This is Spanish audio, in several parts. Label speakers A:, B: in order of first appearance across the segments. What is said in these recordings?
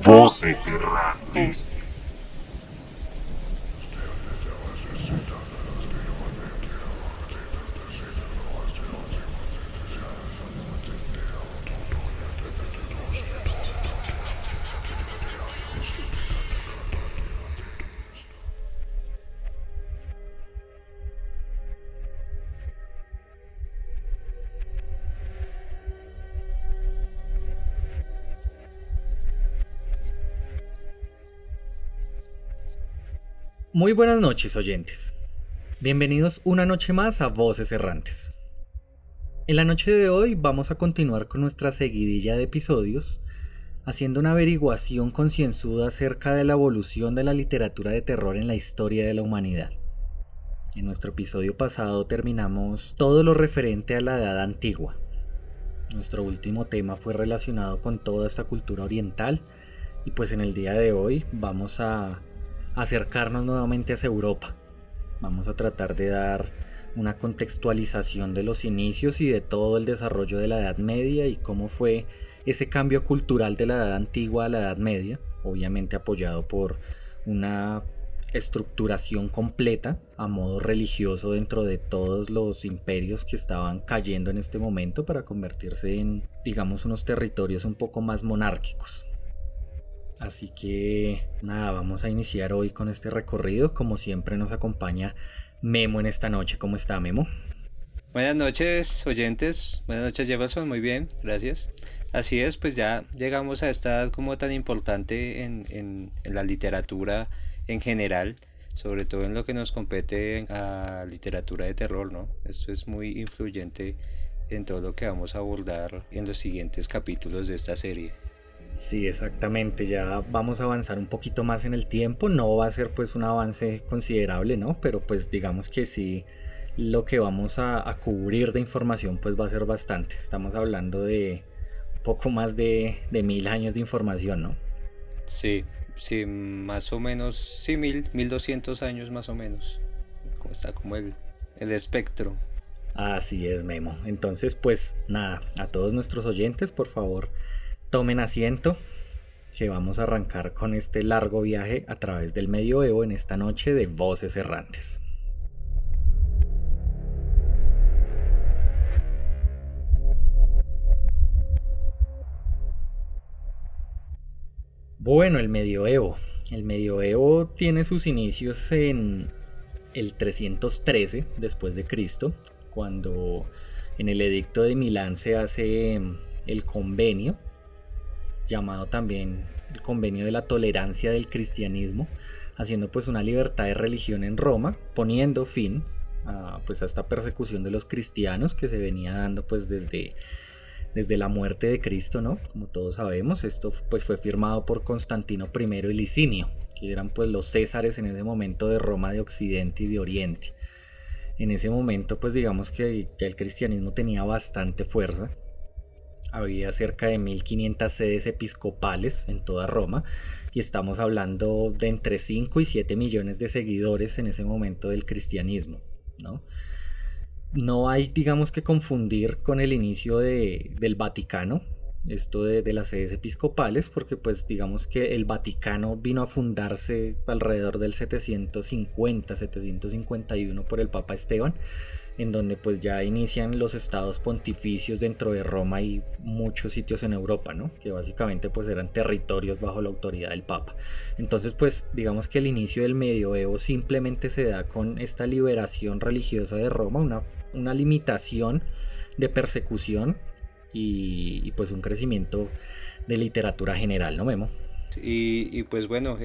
A: Voces errantes.
B: Muy buenas noches, oyentes. Bienvenidos una noche más a Voces Errantes. En la noche de hoy vamos a continuar con nuestra seguidilla de episodios, haciendo una averiguación concienzuda acerca de la evolución de la literatura de terror en la historia de la humanidad. En nuestro episodio pasado terminamos todo lo referente a la Edad Antigua. Nuestro último tema fue relacionado con toda esta cultura oriental y pues en el día de hoy vamos a acercarnos nuevamente hacia Europa. Vamos a tratar de dar una contextualización de los inicios y de todo el desarrollo de la Edad Media y cómo fue ese cambio cultural de la Edad Antigua a la Edad Media, obviamente apoyado por una estructuración completa a modo religioso dentro de todos los imperios que estaban cayendo en este momento para convertirse en, digamos, unos territorios un poco más monárquicos. Así que nada, vamos a iniciar hoy con este recorrido. Como siempre nos acompaña Memo en esta noche. ¿Cómo está, Memo?
C: Buenas noches, oyentes. Buenas noches, Jefferson. Muy bien, gracias. Así es, pues ya llegamos a esta edad como tan importante en la literatura en general, sobre todo en lo que nos compete a literatura de terror, ¿no? Esto es muy influyente en todo lo que vamos a abordar en los siguientes capítulos de esta serie.
B: Sí, exactamente. Ya vamos a avanzar un poquito más en el tiempo. No va a ser pues un avance considerable, ¿no? Pero pues digamos que sí, lo que vamos a cubrir de información pues va a ser bastante. Estamos hablando de poco más de 1000 años de información, ¿no?
C: Sí, sí, más o menos, sí, 1200 años más o menos. Como está como el espectro.
B: Así es, Memo. Entonces, pues nada, a todos nuestros oyentes, por favor, tomen asiento, que vamos a arrancar con este largo viaje a través del medioevo en esta noche de Voces Errantes. Bueno, el medioevo. El medioevo tiene sus inicios en el 313 después de Cristo, cuando en el edicto de Milán se hace el convenio, llamado también el convenio de la tolerancia del cristianismo, haciendo pues una libertad de religión en Roma, poniendo fin pues a esta persecución de los cristianos que se venía dando pues desde la muerte de Cristo, ¿no? Como todos sabemos, esto pues fue firmado por Constantino I y Licinio, que eran pues los césares en ese momento de Roma de Occidente y de Oriente. En ese momento pues digamos que el cristianismo tenía bastante fuerza. Había cerca de 1500 sedes episcopales en toda Roma y estamos hablando de entre 5 y 7 millones de seguidores en ese momento del cristianismo, ¿no? No hay, digamos, que confundir con el inicio del Vaticano, esto de las sedes episcopales, porque pues digamos que el Vaticano vino a fundarse alrededor del 750-751 por el Papa Esteban, en donde pues ya inician los estados pontificios dentro de Roma y muchos sitios en Europa, ¿no? Que básicamente pues eran territorios bajo la autoridad del Papa. Entonces pues digamos que el inicio del medioevo simplemente se da con esta liberación religiosa de Roma, una limitación de persecución y pues un crecimiento de literatura general, ¿no, Memo?
C: Y pues bueno,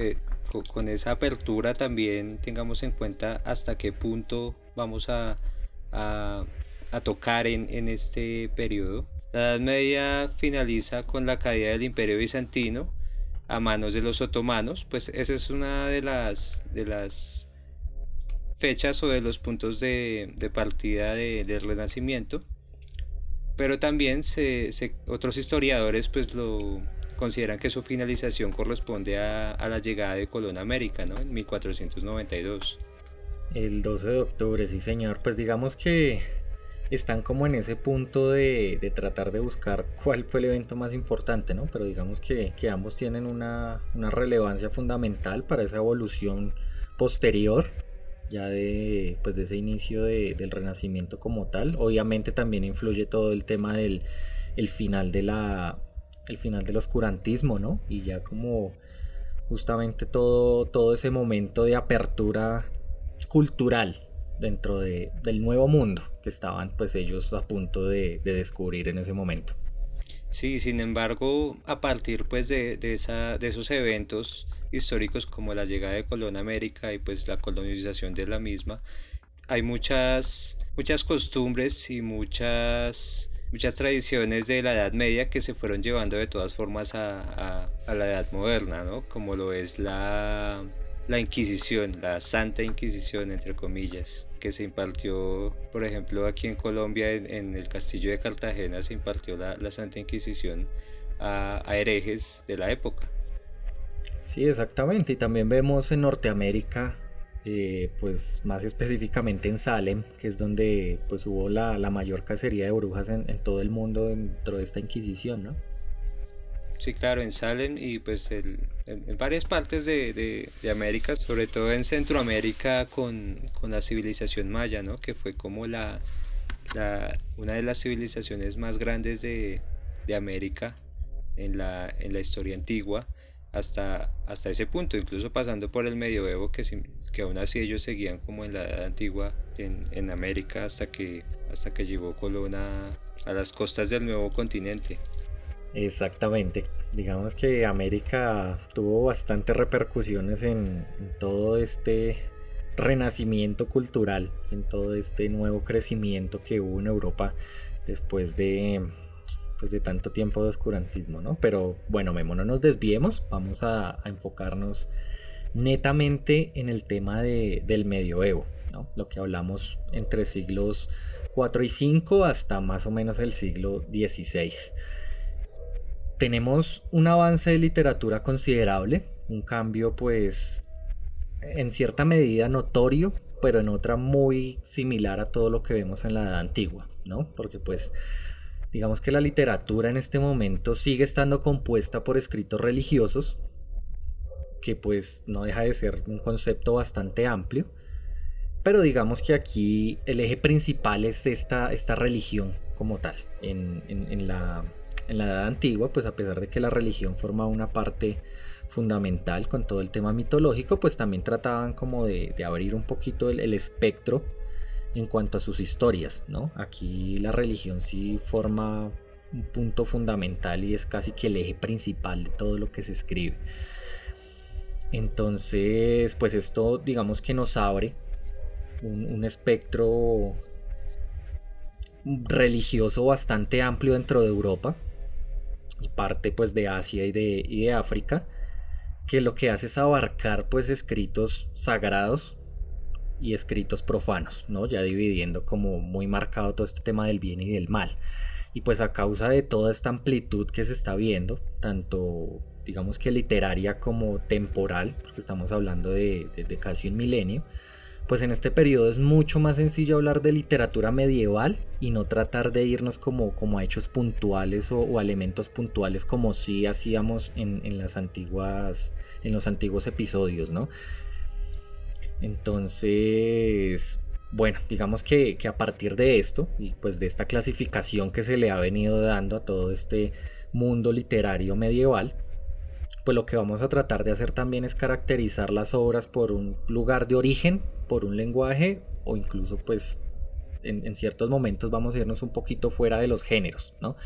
C: con esa apertura también tengamos en cuenta hasta qué punto vamos a, a tocar en este periodo. La Edad Media finaliza con la caída del Imperio Bizantino a manos de los otomanos, pues esa es una de las fechas o de los puntos de partida del Renacimiento, pero también otros historiadores pues lo consideran que su finalización corresponde a la llegada de Colón a América, ¿no? En 1492.
B: El 12 de octubre, sí señor. Pues digamos que están como en ese punto de tratar de buscar cuál fue el evento más importante, ¿no? Pero digamos que ambos tienen una relevancia fundamental para esa evolución posterior, ya pues de ese inicio del Renacimiento como tal. Obviamente también influye todo el tema del el final el final del oscurantismo, ¿no? Y ya como justamente todo ese momento de apertura cultural dentro del nuevo mundo que estaban pues ellos a punto de descubrir en ese momento.
C: Sí, sin embargo, a partir pues de esos eventos históricos como la llegada de Colón a América y pues la colonización de la misma, hay muchas costumbres y muchas tradiciones de la Edad Media que se fueron llevando de todas formas a la Edad Moderna, ¿no? Como lo es la Inquisición, la Santa Inquisición, entre comillas, que se impartió, por ejemplo, aquí en Colombia, en el castillo de Cartagena, se impartió la Santa Inquisición a herejes de la época.
B: Sí, exactamente. Y también vemos en Norteamérica, pues más específicamente en Salem, que es donde pues hubo la mayor cacería de brujas en todo el mundo dentro de esta Inquisición, ¿no?
C: Sí, claro, en Salem y pues en varias partes de América, sobre todo en Centroamérica con la civilización maya, ¿no? Que fue como una de las civilizaciones más grandes de América en la historia antigua hasta ese punto, incluso pasando por el medioevo, que aún así ellos seguían como en la edad antigua en América hasta que llegó Colón a las costas del nuevo continente.
B: Exactamente. Digamos que América tuvo bastantes repercusiones en todo este renacimiento cultural, en todo este nuevo crecimiento que hubo en Europa después pues de tanto tiempo de oscurantismo, ¿no? Pero bueno, Memo, no nos desviemos, vamos a enfocarnos netamente en el tema del medioevo, ¿no? Lo que hablamos entre siglos 4 y 5 hasta más o menos el siglo XVI. Tenemos un avance de literatura considerable, un cambio pues en cierta medida notorio, pero en otra muy similar a todo lo que vemos en la Edad Antigua, ¿no? Porque pues digamos que la literatura en este momento sigue estando compuesta por escritos religiosos, que pues no deja de ser un concepto bastante amplio, pero digamos que aquí el eje principal es esta religión como tal. En la Edad Antigua, pues a pesar de que la religión forma una parte fundamental con todo el tema mitológico, pues también trataban como de abrir un poquito el espectro en cuanto a sus historias, ¿no? Aquí la religión sí forma un punto fundamental y es casi que el eje principal de todo lo que se escribe. Entonces, pues esto digamos que nos abre un espectro religioso bastante amplio dentro de Europa y parte pues de Asia y de África, que lo que hace es abarcar pues escritos sagrados y escritos profanos, ¿no? Ya dividiendo como muy marcado todo este tema del bien y del mal. Y pues a causa de toda esta amplitud que se está viendo, tanto digamos que literaria como temporal, porque estamos hablando de casi un milenio, pues en este periodo es mucho más sencillo hablar de literatura medieval y no tratar de irnos como a hechos puntuales o a elementos puntuales como sí hacíamos en los antiguos episodios, ¿no? Entonces, bueno, digamos que a partir de esto y pues de esta clasificación que se le ha venido dando a todo este mundo literario medieval, pues lo que vamos a tratar de hacer también es caracterizar las obras por un lugar de origen, por un lenguaje o incluso pues en ciertos momentos vamos a irnos un poquito fuera de los géneros, ¿no?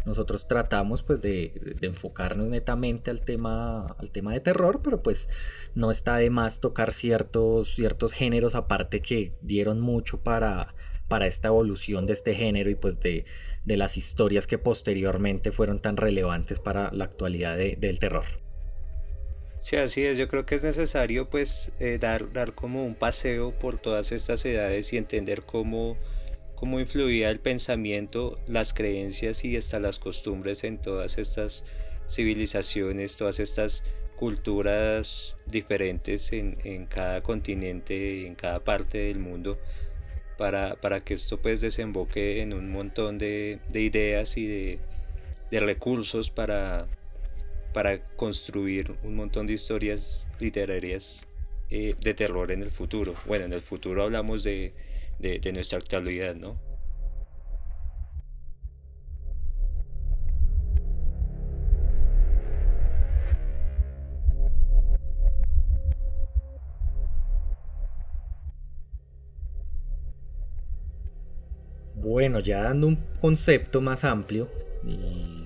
B: Nosotros tratamos pues de enfocarnos netamente al tema de terror, pero pues no está de más tocar ciertos géneros aparte que dieron mucho para esta evolución de este género y pues de las historias que posteriormente fueron tan relevantes para la actualidad del terror.
C: Sí, así es. Yo creo que es necesario pues dar como un paseo por todas estas edades y entender cómo influía el pensamiento, las creencias y hasta las costumbres en todas estas civilizaciones, todas estas culturas diferentes en cada continente y en cada parte del mundo para que esto pues desemboque en un montón de ideas y de recursos para construir un montón de historias literarias de terror en el futuro. Bueno, en el futuro hablamos de nuestra actualidad, ¿no?
B: Bueno, ya dando un concepto más amplio y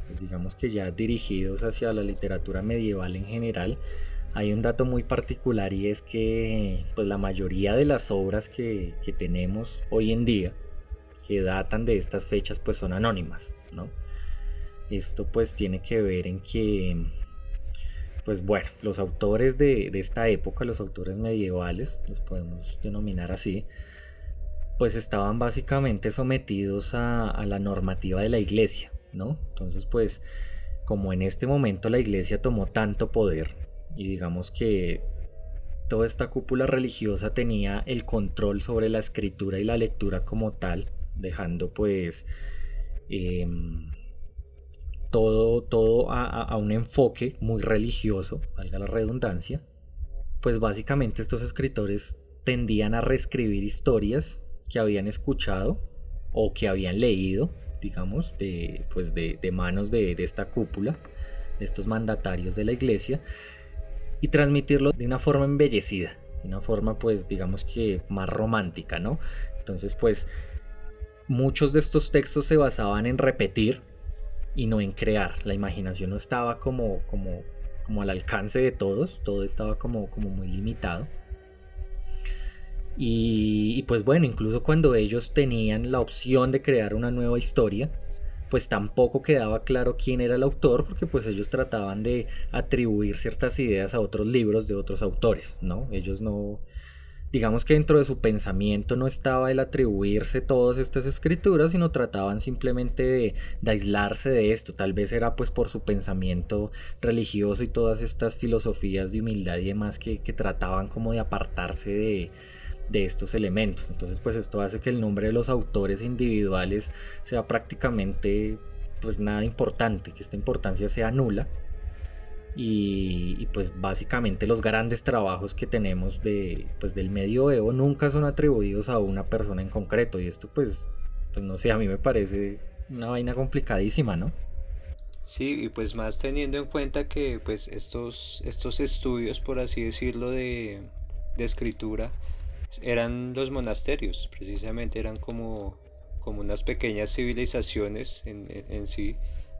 B: pues digamos que ya dirigidos hacia la literatura medieval en general, hay un dato muy particular y es que pues la mayoría de las obras que tenemos hoy en día que datan de estas fechas pues son anónimas, ¿no? Esto pues tiene que ver en que pues bueno, los autores de esta época, los autores medievales, los podemos denominar así, pues estaban básicamente sometidos a la normativa de la iglesia, ¿no? Entonces pues como en este momento la iglesia tomó tanto poder y digamos que toda esta cúpula religiosa tenía el control sobre la escritura y la lectura como tal, dejando pues eh, todo a un enfoque muy religioso, valga la redundancia, pues básicamente estos escritores tendían a reescribir historias que habían escuchado o que habían leído, digamos, de manos de esta cúpula, de estos mandatarios de la iglesia, y transmitirlo de una forma embellecida, de una forma pues digamos que más romántica, ¿no? Entonces pues muchos de estos textos se basaban en repetir y no en crear. La imaginación no estaba como al alcance de todos, todo estaba como muy limitado. Y pues bueno, incluso cuando ellos tenían la opción de crear una nueva historia, pues tampoco quedaba claro quién era el autor, porque pues ellos trataban de atribuir ciertas ideas a otros libros de otros autores, ¿no? Ellos no, digamos que dentro de su pensamiento no estaba el atribuirse todas estas escrituras, sino trataban simplemente de aislarse de esto. Tal vez era pues por su pensamiento religioso y todas estas filosofías de humildad y demás que trataban como de apartarse de estos elementos. Entonces pues esto hace que el nombre de los autores individuales sea prácticamente pues nada importante, que esta importancia sea nula. Pues básicamente los grandes trabajos que tenemos pues del medioevo nunca son atribuidos a una persona en concreto, y esto pues no sé, a mí me parece una vaina complicadísima, ¿no?
C: Sí, y pues más teniendo en cuenta que pues estos estudios, por así decirlo, de escritura, eran los monasterios, precisamente eran como unas pequeñas civilizaciones en sí,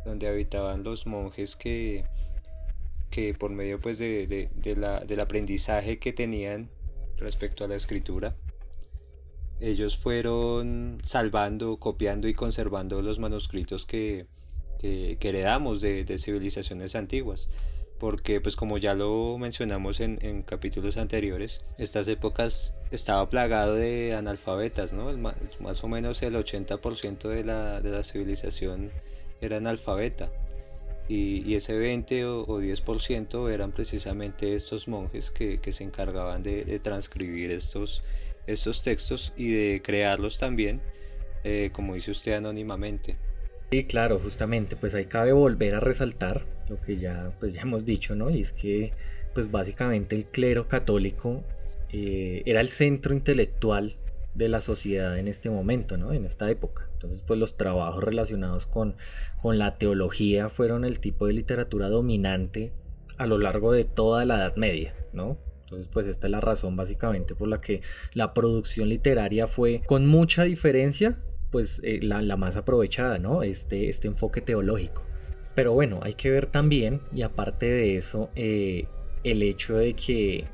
C: donde habitaban los monjes que por medio pues del aprendizaje que tenían respecto a la escritura, ellos fueron salvando, copiando y conservando los manuscritos que heredamos de civilizaciones antiguas. Porque pues como ya lo mencionamos en capítulos anteriores, estas épocas estaba plagado de analfabetas, ¿no? Más o menos el 80% de la civilización era analfabeta. Y ese 20 o 10% eran precisamente estos monjes que se encargaban de transcribir estos textos y de crearlos también, como dice usted, anónimamente.
B: Sí, claro, justamente, pues ahí cabe volver a resaltar lo que ya, pues ya hemos dicho, ¿no? Y es que, pues básicamente el clero católico era el centro intelectual de la sociedad en este momento, ¿no? En esta época. Entonces, pues los trabajos relacionados con la teología fueron el tipo de literatura dominante a lo largo de toda la Edad Media, ¿no? Entonces, pues esta es la razón básicamente por la que la producción literaria fue, con mucha diferencia, pues la más aprovechada, ¿no? Este enfoque teológico. Pero bueno, hay que ver también, y aparte de eso, el hecho de que,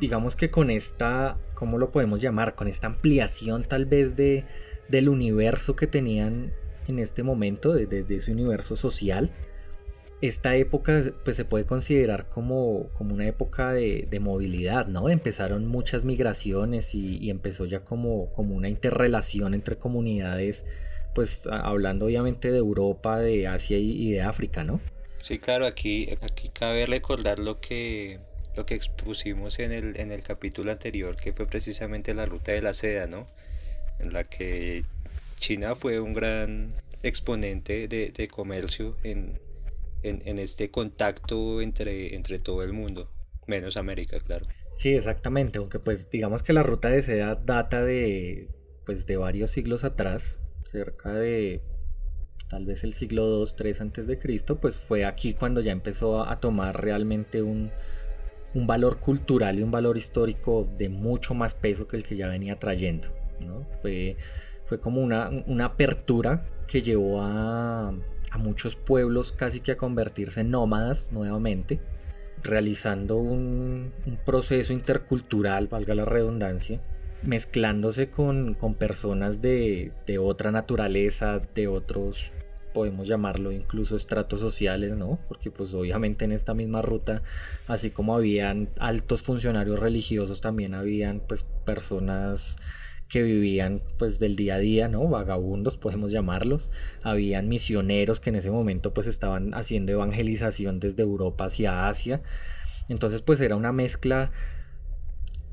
B: digamos que con esta, ¿cómo lo podemos llamar? Con esta ampliación tal vez del universo que tenían en este momento, de su universo social, esta época pues se puede considerar como una época de movilidad, ¿no? Empezaron muchas migraciones y empezó ya como una interrelación entre comunidades, pues hablando obviamente de Europa, de Asia y de África, ¿no?
C: Sí, claro, aquí cabe recordar lo que expusimos en el capítulo anterior, que fue precisamente la ruta de la seda, ¿no? En la que China fue un gran exponente de comercio en este contacto entre todo el mundo, menos América, claro.
B: Sí, exactamente, aunque pues digamos que la ruta de seda data de pues de varios siglos atrás, cerca de tal vez el siglo 2 3 antes de Cristo, pues fue aquí cuando ya empezó a tomar realmente un valor cultural y un valor histórico de mucho más peso que el que ya venía trayendo, ¿no? Fue como una apertura que llevó a muchos pueblos casi que a convertirse en nómadas nuevamente, realizando un proceso intercultural, valga la redundancia, mezclándose con personas de otra naturaleza, de otros, podemos llamarlo incluso estratos sociales, ¿no? Porque pues obviamente en esta misma ruta, así como habían altos funcionarios religiosos, también habían pues personas que vivían pues del día a día, ¿no? Vagabundos podemos llamarlos. Habían misioneros que en ese momento pues estaban haciendo evangelización desde Europa hacia Asia. Entonces pues era una mezcla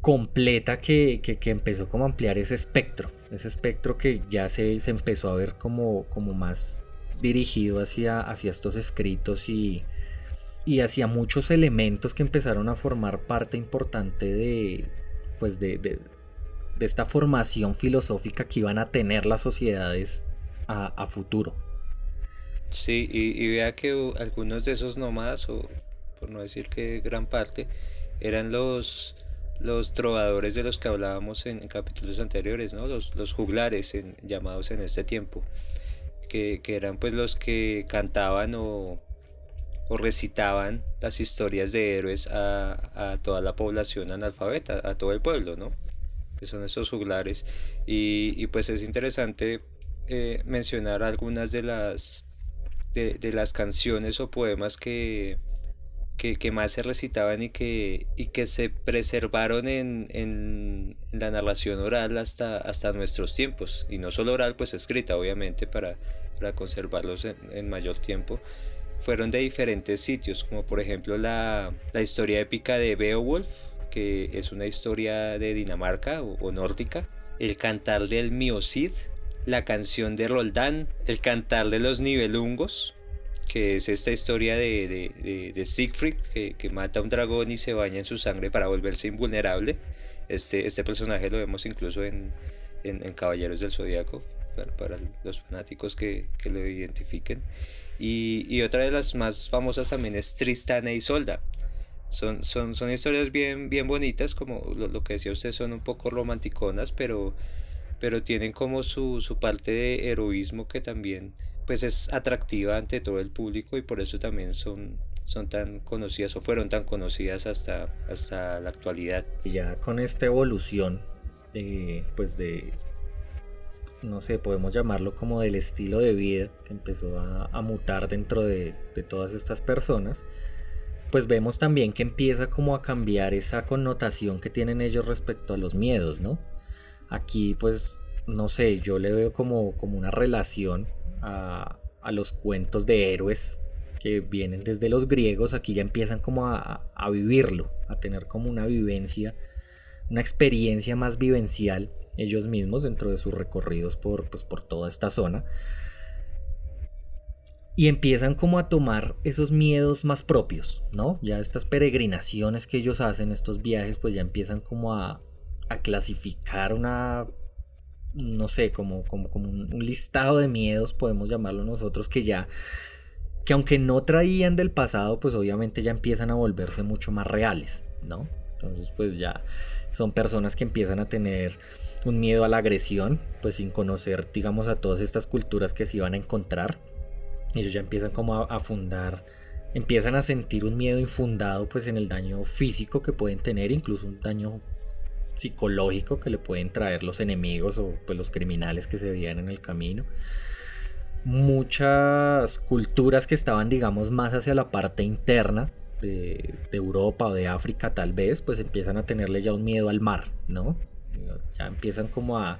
B: completa que empezó como a ampliar ese espectro que ya se empezó a ver como más dirigido hacia estos escritos y hacia muchos elementos que empezaron a formar parte importante pues de esta formación filosófica que iban a tener las sociedades a futuro.
C: Sí, y vea que algunos de esos nómadas, o por no decir que gran parte, eran los trovadores de los que hablábamos en capítulos anteriores, ¿no? Los juglares llamados en este tiempo, que eran pues los que cantaban o recitaban las historias de héroes a toda la población analfabeta, a todo el pueblo, ¿no? Que son esos juglares. Y pues es interesante mencionar algunas de las canciones o poemas que más se recitaban y que se preservaron en la narración oral hasta nuestros tiempos. Y no solo oral, pues escrita, obviamente, para conservarlos en mayor tiempo. Fueron de diferentes sitios, como por ejemplo la historia épica de Beowulf, que es una historia de Dinamarca o nórdica, el cantar del Miocid, la canción de Roldán, el cantar de los Nibelungos, que es esta historia de Siegfried, que mata a un dragón y se baña en su sangre para volverse invulnerable. Este personaje lo vemos incluso en Caballeros del Zodíaco, para los fanáticos que lo identifiquen. Y otra de las más famosas también es Tristán e Isolda. Son historias bien bonitas, como lo que decía usted, son un poco romanticonas, pero tienen como su parte de heroísmo que también pues es atractiva ante todo el público y por eso también son tan conocidas o fueron tan conocidas hasta la actualidad.
B: Y ya con esta evolución pues de, no sé, podemos llamarlo como del estilo de vida que empezó a mutar dentro de todas estas personas, pues vemos también que empieza como a cambiar esa connotación que tienen ellos respecto a los miedos, ¿no? Aquí pues, no sé, yo le veo como una relación a los cuentos de héroes que vienen desde los griegos. Aquí ya empiezan como a vivirlo, a tener como una vivencia, una experiencia más vivencial ellos mismos dentro de sus recorridos pues, por toda esta zona. Y empiezan como a tomar esos miedos más propios, ¿no? Ya estas peregrinaciones que ellos hacen, estos viajes, pues ya empiezan como a clasificar no sé, como un listado de miedos, podemos llamarlo nosotros, que aunque no traían del pasado, pues obviamente ya empiezan a volverse mucho más reales, ¿no? Entonces pues ya son personas que empiezan a tener un miedo a la agresión, pues sin conocer, digamos, a todas estas culturas que se iban a encontrar. Ellos ya empiezan como a fundar, empiezan a sentir un miedo infundado pues en el daño físico que pueden tener, incluso un daño psicológico que le pueden traer los enemigos o pues los criminales que se veían en el camino. Muchas culturas que estaban, digamos, más hacia la parte interna de Europa o de África tal vez, pues empiezan a tenerle ya un miedo al mar, ¿no? Ya empiezan como a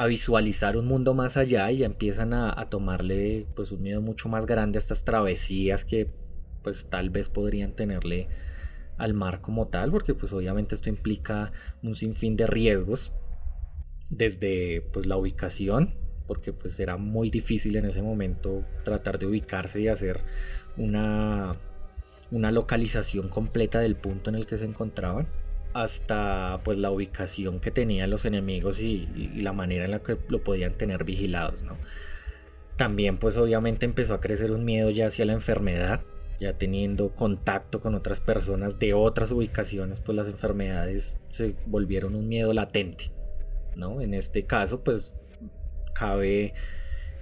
B: visualizar un mundo más allá y ya empiezan a tomarle pues un miedo mucho más grande a estas travesías que pues tal vez podrían tenerle al mar como tal, porque pues obviamente esto implica un sinfín de riesgos, desde pues la ubicación, porque pues era muy difícil en ese momento tratar de ubicarse y hacer una, una localización completa del punto en el que se encontraban, hasta pues la ubicación que tenían los enemigos y la manera en la que lo podían tener vigilados, ¿no? También pues obviamente empezó a crecer un miedo ya hacia la enfermedad, ya teniendo contacto con otras personas de otras ubicaciones, pues las enfermedades se volvieron un miedo latente, ¿no? En este caso pues cabe,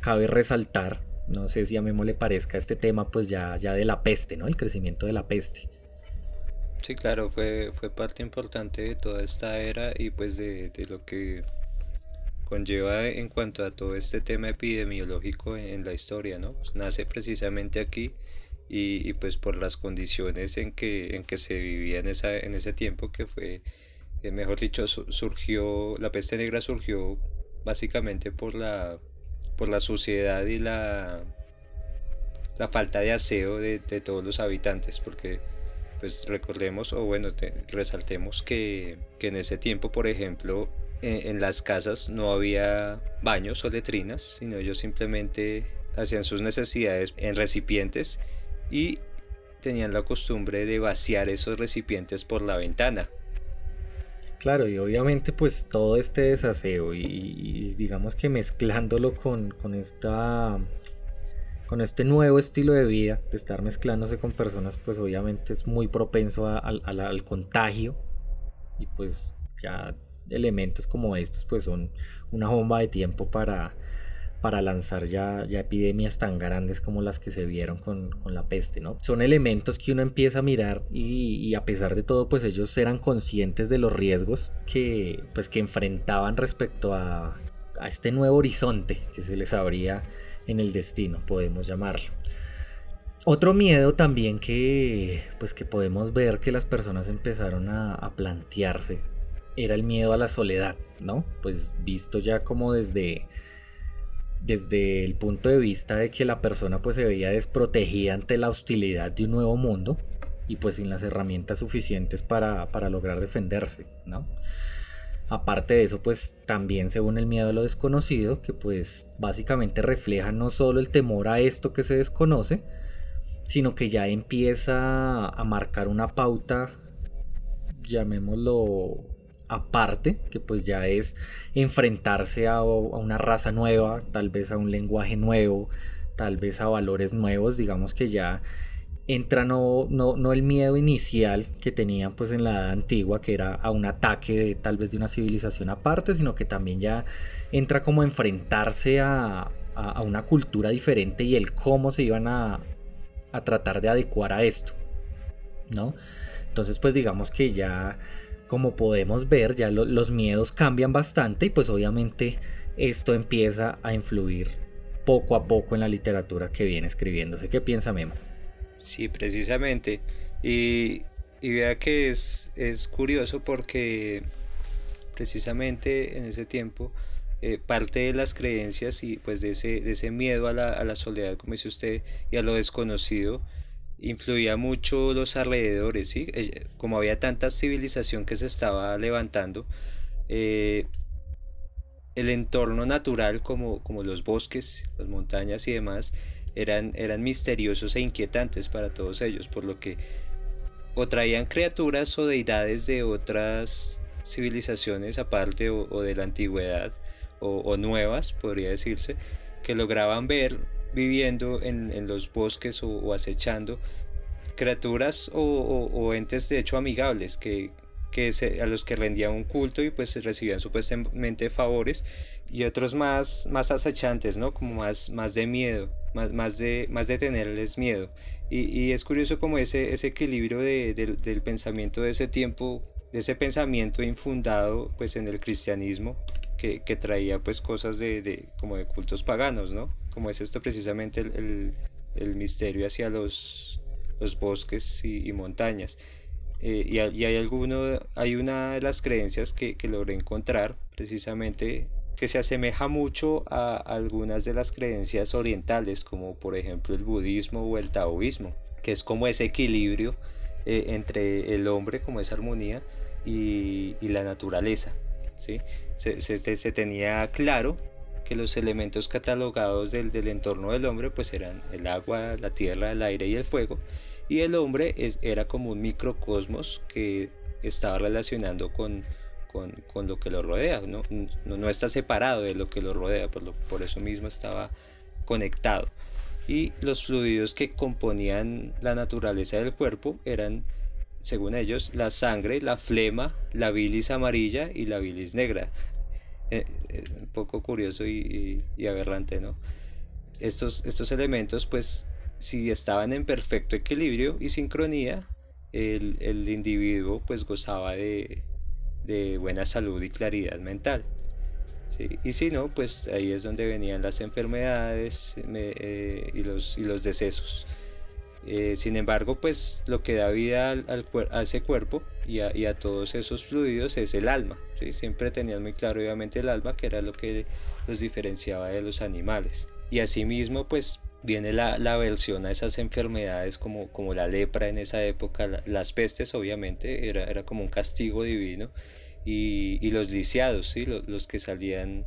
B: cabe resaltar, no sé si a Memo le parezca este tema pues ya de la peste, ¿no? El crecimiento de la peste.
C: Sí, claro, fue parte importante de toda esta era y pues de lo que conlleva en cuanto a todo este tema epidemiológico en la historia, ¿no? Nace precisamente aquí y pues por las condiciones en que se vivía en ese tiempo que fue, mejor dicho, surgió, la peste negra surgió básicamente por la suciedad y la falta de aseo de todos los habitantes, porque pues recordemos o bueno, resaltemos que en ese tiempo, por ejemplo, en las casas no había baños o letrinas, sino ellos simplemente hacían sus necesidades en recipientes y tenían la costumbre de vaciar esos recipientes por la ventana.
B: Claro, y obviamente pues todo este desaseo y digamos que mezclándolo con este nuevo estilo de vida, de estar mezclándose con personas, pues obviamente es muy propenso al contagio, y pues ya elementos como estos pues son una bomba de tiempo para lanzar ya epidemias tan grandes como las que se vieron con la peste, ¿no? Son elementos que uno empieza a mirar y a pesar de todo pues ellos eran conscientes de los riesgos que enfrentaban respecto a este nuevo horizonte que se les abría en el destino, podemos llamarlo. Otro miedo también que podemos ver que las personas empezaron a plantearse era el miedo a la soledad, ¿no? Pues visto ya como desde el punto de vista de que la persona pues se veía desprotegida ante la hostilidad de un nuevo mundo y pues sin las herramientas suficientes para lograr defenderse, ¿no? Aparte de eso, pues también se une el miedo a lo desconocido, que pues básicamente refleja no solo el temor a esto que se desconoce, sino que ya empieza a marcar una pauta, llamémoslo aparte, que pues ya es enfrentarse a una raza nueva, tal vez a un lenguaje nuevo, tal vez a valores nuevos, digamos que ya entra no el miedo inicial que tenían pues en la edad antigua, que era a un ataque tal vez de una civilización aparte, sino que también ya entra como a enfrentarse a una cultura diferente y el cómo se iban a tratar de adecuar a esto, ¿no? Entonces pues digamos que ya como podemos ver ya los miedos cambian bastante y pues obviamente esto empieza a influir poco a poco en la literatura que viene escribiéndose. ¿Qué piensa Memo?
C: Sí, precisamente. Y, y vea que es curioso porque precisamente en ese tiempo parte de las creencias y pues de ese miedo a la soledad, como dice usted, y a lo desconocido, influía mucho los alrededores, ¿sí? Como había tanta civilización que se estaba levantando, eh, el entorno natural como los bosques, las montañas y demás eran misteriosos e inquietantes para todos ellos, por lo que o traían criaturas o deidades de otras civilizaciones aparte o de la antigüedad o nuevas, podría decirse, que lograban ver viviendo en los bosques o acechando criaturas o entes de hecho amigables a los que rendían un culto y pues recibían supuestamente favores y otros más acechantes, ¿no? Como más de miedo, más de tenerles miedo. Y es curioso como ese equilibrio del pensamiento de ese tiempo, de ese pensamiento infundado pues en el cristianismo que traía pues cosas como de cultos paganos, ¿no? Como es esto precisamente el misterio hacia los bosques y montañas. Y hay una de las creencias que logré encontrar precisamente que se asemeja mucho a algunas de las creencias orientales, como por ejemplo el budismo o el taoísmo, que es como ese equilibrio entre el hombre, como esa armonía, y la naturaleza, ¿sí? Se tenía claro que los elementos catalogados del entorno del hombre pues eran el agua, la tierra, el aire y el fuego, y el hombre era como un microcosmos que estaba relacionando con lo que lo rodea, no está separado de lo que lo rodea, por eso mismo estaba conectado. Y los fluidos que componían la naturaleza del cuerpo eran, según ellos, la sangre, la flema, la bilis amarilla y la bilis negra. Un poco curioso y aberrante, ¿no? Estos elementos, pues, si estaban en perfecto equilibrio y sincronía, el individuo pues gozaba de buena salud y claridad mental. ¿Sí? Y si no, pues ahí es donde venían las enfermedades y los decesos. Sin embargo, pues lo que da vida a ese cuerpo y a todos esos fluidos es el alma, ¿sí? Siempre tenían muy claro obviamente el alma, que era lo que los diferenciaba de los animales. Y asimismo, pues viene la aversión a esas enfermedades como la lepra en esa época, las pestes obviamente, era como un castigo divino, y los lisiados, ¿sí? Los que salían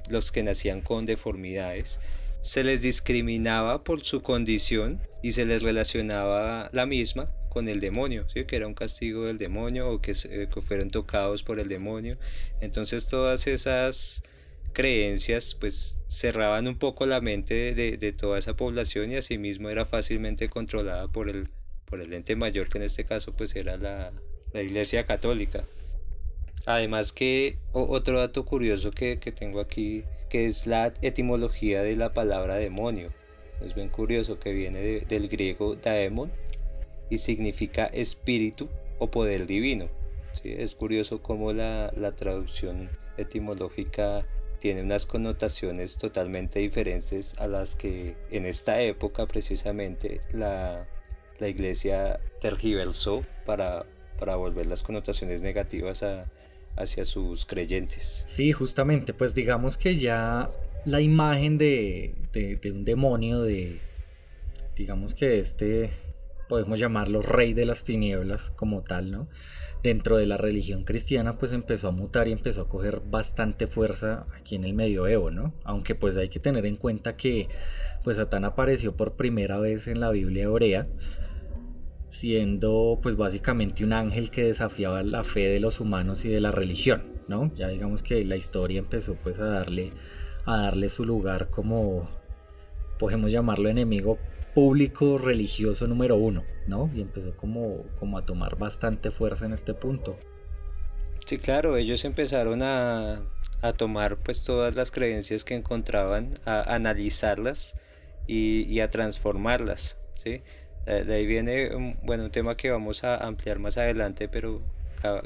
C: los que nacían con deformidades, se les discriminaba por su condición y se les relacionaba la misma con el demonio, ¿sí? Que era un castigo del demonio, o que fueron tocados por el demonio. Entonces todas esas creencias pues cerraban un poco la mente de toda esa población, y asimismo era fácilmente controlada por el ente mayor, que en este caso pues era la Iglesia Católica. Además que otro dato curioso que tengo aquí, que es la etimología de la palabra demonio. Es bien curioso, que viene del griego daemon y significa espíritu o poder divino, ¿sí? Es curioso cómo la traducción etimológica tiene unas connotaciones totalmente diferentes a las que en esta época precisamente la iglesia tergiversó para volver las connotaciones negativas hacia sus creyentes.
B: Sí, justamente, pues digamos que ya la imagen de un demonio, digamos que podemos llamarlo rey de las tinieblas como tal, ¿no? Dentro de la religión cristiana pues empezó a mutar y empezó a coger bastante fuerza aquí en el medioevo, ¿no? Aunque pues hay que tener en cuenta que pues Satán apareció por primera vez en la Biblia hebrea, siendo pues básicamente un ángel que desafiaba la fe de los humanos y de la religión, ¿no? Ya digamos que la historia empezó pues a darle su lugar como, podemos llamarlo, enemigo público religioso número uno, ¿no? Y empezó como a tomar bastante fuerza en este punto.
C: Sí, claro, ellos empezaron a tomar pues todas las creencias que encontraban, a analizarlas y a transformarlas, ¿sí? De ahí viene bueno, un tema que vamos a ampliar más adelante, pero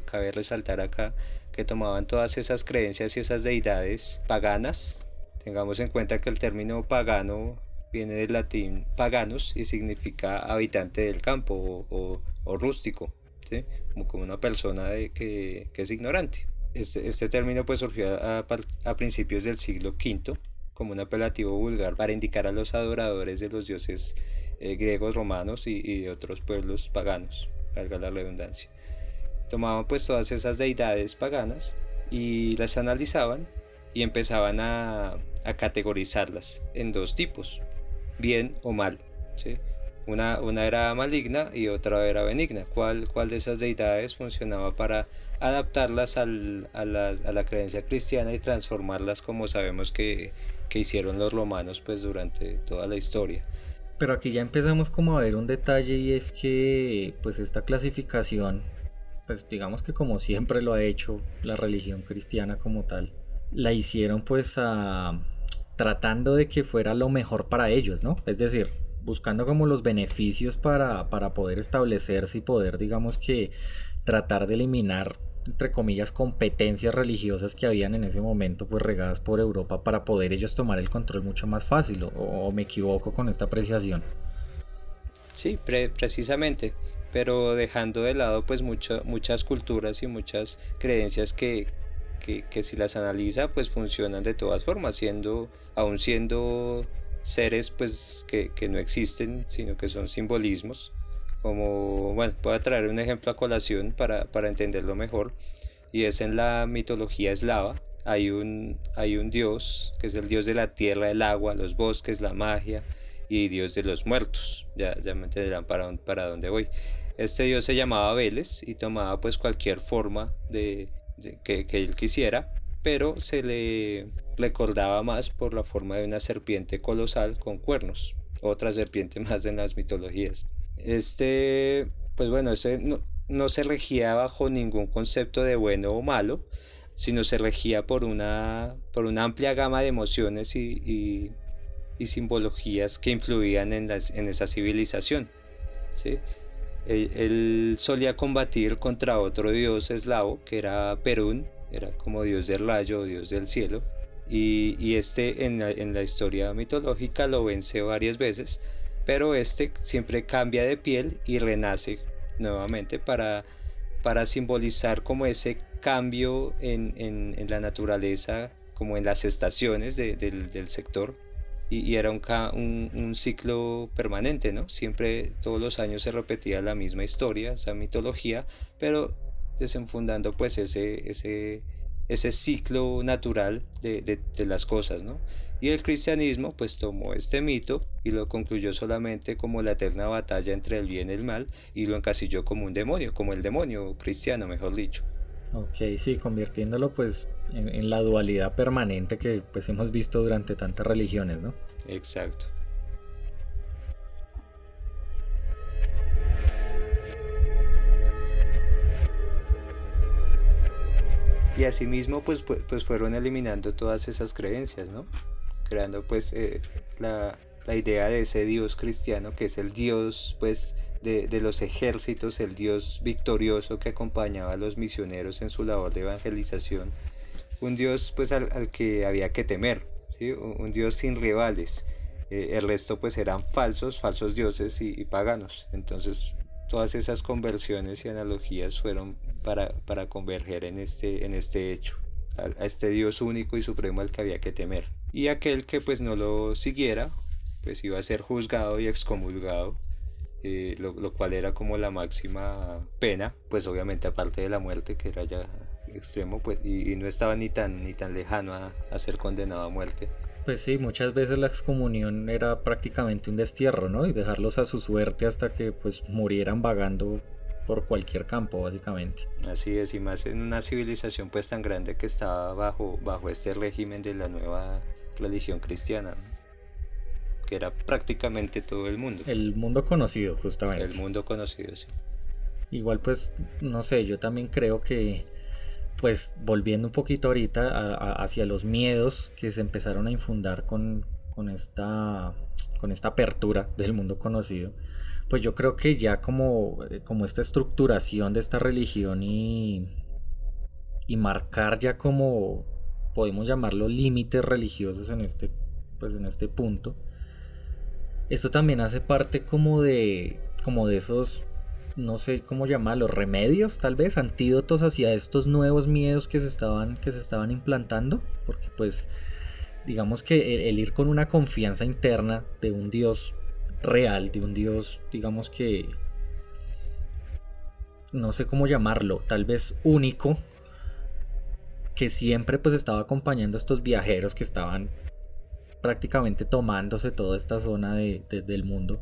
C: cabe resaltar acá que tomaban todas esas creencias y esas deidades paganas. Tengamos en cuenta que el término pagano viene del latín paganus y significa habitante del campo o rústico, ¿sí? Como una persona que es ignorante. Este término pues surgió a principios del siglo V como un apelativo vulgar para indicar a los adoradores de los dioses griegos, romanos y de otros pueblos paganos, valga la redundancia. Tomaban pues todas esas deidades paganas y las analizaban y empezaban a categorizarlas en dos tipos, bien o mal, ¿sí? Una era maligna y otra era benigna. ¿Cuál de esas deidades funcionaba para adaptarlas a la creencia cristiana y transformarlas, como sabemos que hicieron los romanos pues durante toda la historia?
B: Pero aquí ya empezamos como a ver un detalle, y es que pues esta clasificación, pues digamos que como siempre lo ha hecho la religión cristiana como tal, la hicieron pues tratando de que fuera lo mejor para ellos, ¿no? Es decir, buscando como los beneficios para poder establecerse y poder, digamos que, tratar de eliminar, entre comillas, competencias religiosas que habían en ese momento pues regadas por Europa, para poder ellos tomar el control mucho más fácil, o me equivoco con esta apreciación.
C: Sí, precisamente, pero dejando de lado pues muchas culturas y muchas creencias que si las analiza pues funcionan de todas formas, aún siendo seres pues que no existen, sino que son simbolismos, Como, bueno, voy a traer un ejemplo a colación para entenderlo mejor, y es en la mitología eslava. Hay un dios que es el dios de la tierra, el agua, los bosques, la magia y dios de los muertos. Ya me entenderán para dónde voy. Este dios se llamaba Veles y tomaba pues cualquier forma que él quisiera, pero se le recordaba más por la forma de una serpiente colosal con cuernos, otra serpiente más en las mitologías. Pues bueno, no se regía bajo ningún concepto de bueno o malo, sino se regía por una amplia gama de emociones y simbologías que influían en esa civilización, ¿sí? Él solía combatir contra otro dios eslavo que era Perún, era como dios del rayo, dios del cielo, y en la historia mitológica lo vence varias veces, pero siempre cambia de piel y renace nuevamente para simbolizar como ese cambio en la naturaleza, como en las estaciones del sector, y era un ciclo permanente, ¿no? Siempre, todos los años se repetía la misma historia, esa mitología, pero desenfundando pues ese ciclo natural de las cosas, ¿no? Y el cristianismo pues tomó este mito y lo concluyó solamente como la eterna batalla entre el bien y el mal, y lo encasilló como un demonio, como el demonio cristiano, mejor dicho.
B: Ok, sí, convirtiéndolo pues en la dualidad permanente que pues hemos visto durante tantas religiones, ¿no?
C: Exacto. Y asimismo pues fueron eliminando todas esas creencias, ¿no? Creando pues la idea de ese Dios cristiano, que es el Dios pues de los ejércitos, el Dios victorioso que acompañaba a los misioneros en su labor de evangelización, un Dios pues al que había que temer, ¿sí? Un Dios sin rivales. El resto pues eran falsos dioses y paganos. Entonces todas esas conversiones y analogías fueron para converger en este hecho, a este Dios único y supremo al que había que temer. Y aquel que pues no lo siguiera, pues iba a ser juzgado y excomulgado, lo cual era como la máxima pena, pues obviamente aparte de la muerte, que era ya extremo, pues, y no estaba ni tan lejano a ser condenado a muerte.
B: Pues sí, muchas veces la excomunión era prácticamente un destierro, ¿no? Y dejarlos a su suerte hasta que pues murieran vagando por cualquier campo, básicamente.
C: Así es, y más en una civilización pues tan grande que estaba bajo este régimen de la nueva religión cristiana, ¿no? Que era prácticamente todo el mundo.
B: El mundo conocido,
C: El
B: justamente.
C: mundo conocido, sí.
B: Igual pues, no sé, yo también creo que pues volviendo un poquito ahorita hacia los miedos que se empezaron a infundar con esta apertura del mundo conocido, pues yo creo que ya como esta estructuración de esta religión y marcar ya como podemos llamarlo límites religiosos pues en este punto, esto también hace parte como de esos, no sé cómo llamarlos, remedios, tal vez, antídotos hacia estos nuevos miedos que se estaban implantando, porque pues digamos que el ir con una confianza interna de un Dios real, de un Dios, digamos que, no sé cómo llamarlo, tal vez único, que siempre pues estaba acompañando a estos viajeros que estaban prácticamente tomándose toda esta zona del mundo,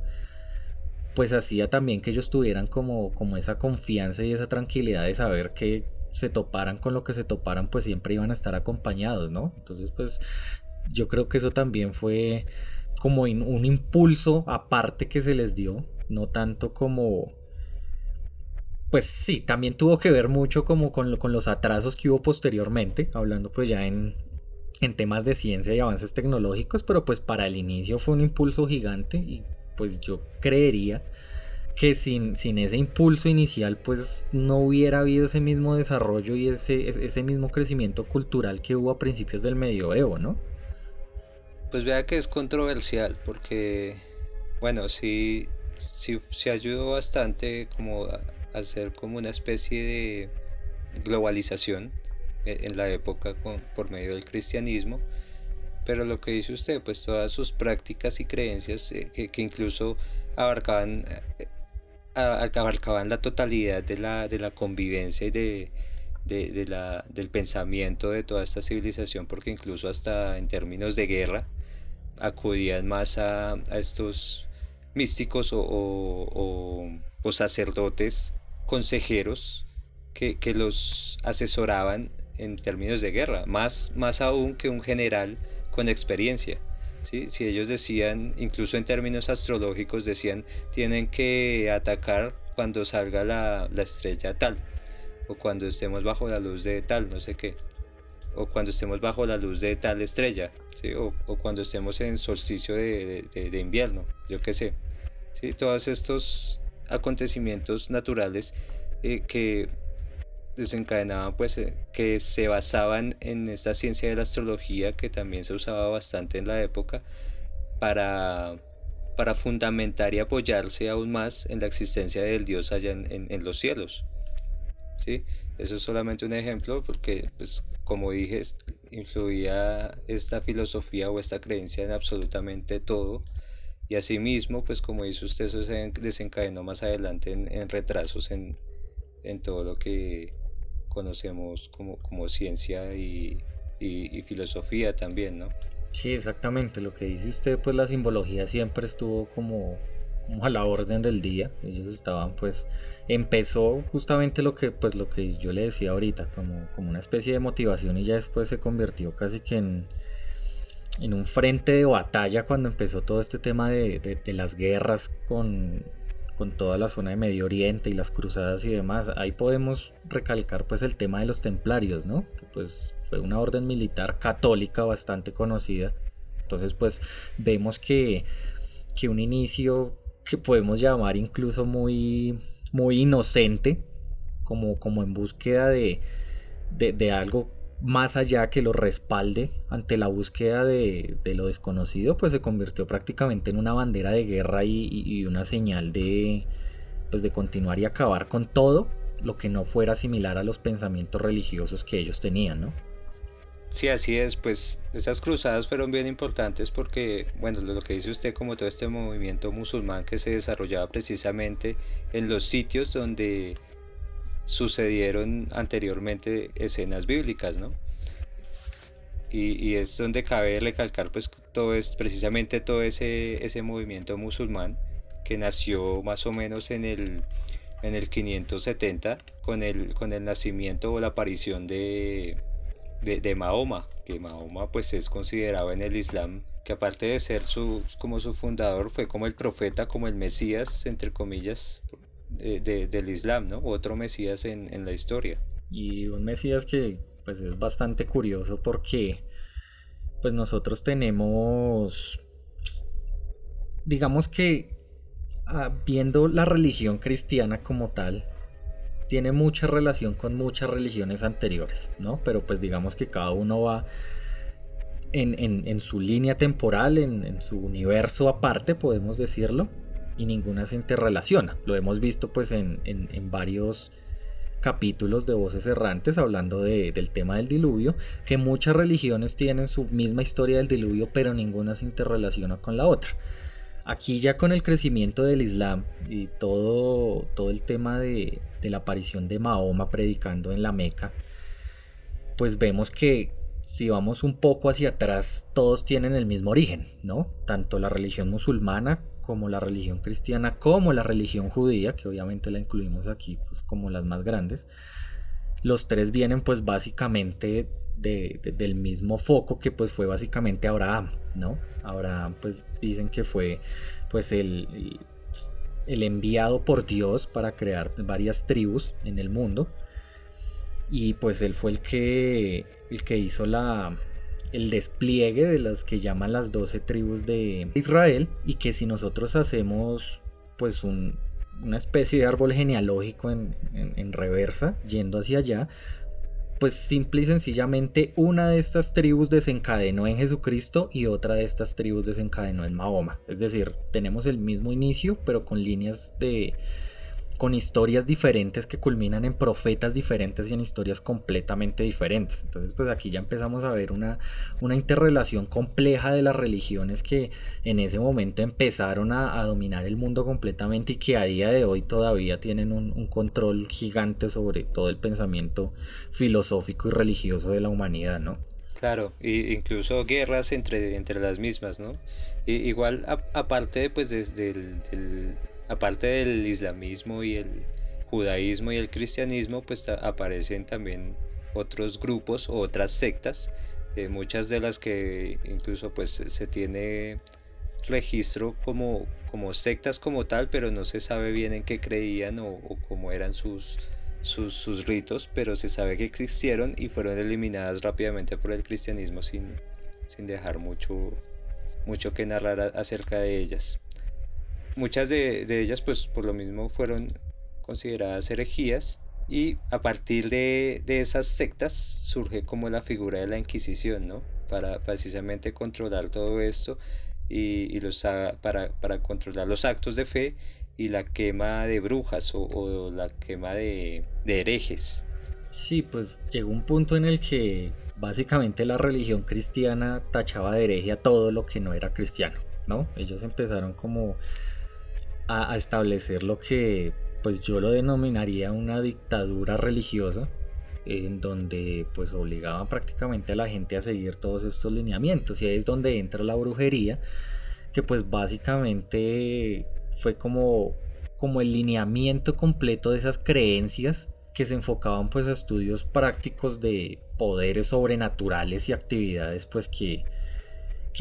B: pues hacía también que ellos tuvieran como esa confianza y esa tranquilidad de saber que se toparan con lo que se toparan, pues siempre iban a estar acompañados, ¿no? Entonces, pues yo creo que eso también fue como un impulso aparte que se les dio, no tanto como, pues sí, también tuvo que ver mucho como con los atrasos que hubo posteriormente, hablando pues ya en temas de ciencia y avances tecnológicos, pero pues para el inicio fue un impulso gigante y pues yo creería que sin ese impulso inicial pues no hubiera habido ese mismo desarrollo y ese mismo crecimiento cultural que hubo a principios del medioevo, ¿no?
C: Pues vea que es controversial porque, bueno, sí ayudó bastante como a hacer como una especie de globalización en la época por medio del cristianismo, pero lo que dice usted, pues todas sus prácticas y creencias que incluso abarcaban abarcaban la totalidad de la convivencia y del pensamiento de toda esta civilización, porque incluso hasta en términos de guerra acudían más a estos místicos o sacerdotes consejeros que los asesoraban en términos de guerra, más aún que un general con experiencia. ¿Sí? Si ellos decían, incluso en términos astrológicos, decían, tienen que atacar cuando salga la estrella tal, o cuando estemos bajo la luz de tal, no sé qué, o cuando estemos bajo la luz de tal estrella, ¿sí? O cuando estemos en solsticio de invierno, yo qué sé. ¿Sí? Todos estos acontecimientos naturales que desencadenaban, pues, que se basaban en esta ciencia de la astrología, que también se usaba bastante en la época, para, para fundamentar y apoyarse aún más en la existencia del Dios allá en los cielos. ¿Sí? Eso es solamente un ejemplo porque, pues, como dije, influía esta filosofía o esta creencia en absolutamente todo, y asimismo, pues como dice usted, eso se desencadenó más adelante en retrasos en todo lo que conocemos como ciencia y filosofía también, ¿no?
B: Sí, exactamente, lo que dice usted, pues la simbología siempre estuvo como a la orden del día. Ellos estaban, pues, empezó justamente lo que yo le decía ahorita, como una especie de motivación, y ya después se convirtió casi que en un frente de batalla cuando empezó todo este tema de las guerras con toda la zona de Medio Oriente y las cruzadas y demás. Ahí podemos recalcar pues el tema de los templarios, ¿no? Que pues fue una orden militar católica bastante conocida. Entonces pues vemos que un inicio que podemos llamar incluso muy inocente, como en búsqueda de algo más allá que lo respalde ante la búsqueda de lo desconocido, pues se convirtió prácticamente en una bandera de guerra y una señal pues de continuar y acabar con todo lo que no fuera similar a los pensamientos religiosos que ellos tenían, ¿no?
C: Sí, así es, pues esas cruzadas fueron bien importantes porque, bueno, lo que dice usted, como todo este movimiento musulmán que se desarrollaba precisamente en los sitios donde sucedieron anteriormente escenas bíblicas, ¿no? Y es donde cabe recalcar, pues, todo es precisamente todo ese movimiento musulmán que nació más o menos en el 570 con el nacimiento o la aparición de Mahoma, que Mahoma pues es considerado en el Islam, que aparte de ser como su fundador, fue como el profeta, como el Mesías, entre comillas, del Islam, ¿no? Otro Mesías en la historia.
B: Y un Mesías que pues es bastante curioso porque pues nosotros tenemos, digamos que viendo la religión cristiana como tal, tiene mucha relación con muchas religiones anteriores, ¿no? Pero pues digamos que cada uno va en su línea temporal, en su universo aparte, podemos decirlo, y ninguna se interrelaciona. Lo hemos visto pues en varios capítulos de Voces Errantes hablando del tema del diluvio, que muchas religiones tienen su misma historia del diluvio, pero ninguna se interrelaciona con la otra. Aquí ya con el crecimiento del Islam y todo el tema de la aparición de Mahoma predicando en la Meca, pues vemos que si vamos un poco hacia atrás, todos tienen el mismo origen, ¿no? Tanto la religión musulmana como la religión cristiana, como la religión judía, que obviamente la incluimos aquí pues como las más grandes. Los tres vienen pues básicamente del mismo foco, que pues fue básicamente Abraham, ¿no? Abraham pues dicen que fue pues el enviado por Dios para crear varias tribus en el mundo, y pues él fue el que hizo el despliegue de las que llaman las 12 tribus de Israel, y que si nosotros hacemos pues una especie de árbol genealógico en reversa, yendo hacia allá, pues simple y sencillamente una de estas tribus desencadenó en Jesucristo y otra de estas tribus desencadenó en Mahoma. Es decir, tenemos el mismo inicio, pero con líneas con historias diferentes que culminan en profetas diferentes y en historias completamente diferentes. Entonces pues aquí ya empezamos a ver una interrelación compleja de las religiones que en ese momento empezaron a dominar el mundo completamente y que a día de hoy todavía tienen un control gigante sobre todo el pensamiento filosófico y religioso de la humanidad, ¿no?
C: Claro, y incluso guerras entre las mismas, ¿no? Igual, aparte, pues aparte del islamismo y el judaísmo y el cristianismo, pues aparecen también otros grupos o otras sectas, muchas de las que incluso pues se tiene registro como sectas como tal, pero no se sabe bien en qué creían o cómo eran sus ritos, pero se sabe que existieron y fueron eliminadas rápidamente por el cristianismo sin dejar mucho que narrar acerca de ellas. Muchas de ellas pues por lo mismo fueron consideradas herejías y a partir de esas sectas surge como la figura de la Inquisición, ¿no? Para precisamente controlar todo esto para controlar los actos de fe y la quema de brujas o la quema de herejes.
B: Sí, pues llegó un punto en el que básicamente la religión cristiana tachaba de hereje a todo lo que no era cristiano, ¿no? Ellos empezaron como a establecer lo que pues yo lo denominaría una dictadura religiosa, en donde pues obligaban prácticamente a la gente a seguir todos estos lineamientos, y ahí es donde entra la brujería, que pues básicamente fue como el lineamiento completo de esas creencias que se enfocaban pues a estudios prácticos de poderes sobrenaturales y actividades pues que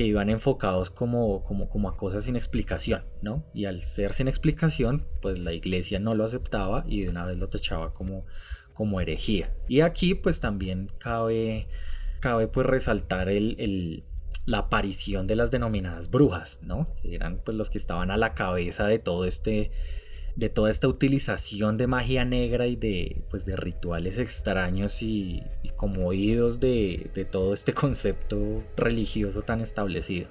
B: iban enfocados como a cosas sin explicación, ¿no? Y al ser sin explicación, pues la iglesia no lo aceptaba y de una vez lo tachaba como herejía. Y aquí pues también cabe pues resaltar la aparición de las denominadas brujas, ¿no? Que eran pues los que estaban a la cabeza de toda esta utilización de magia negra y de rituales extraños y como oídos de todo este concepto religioso tan establecido.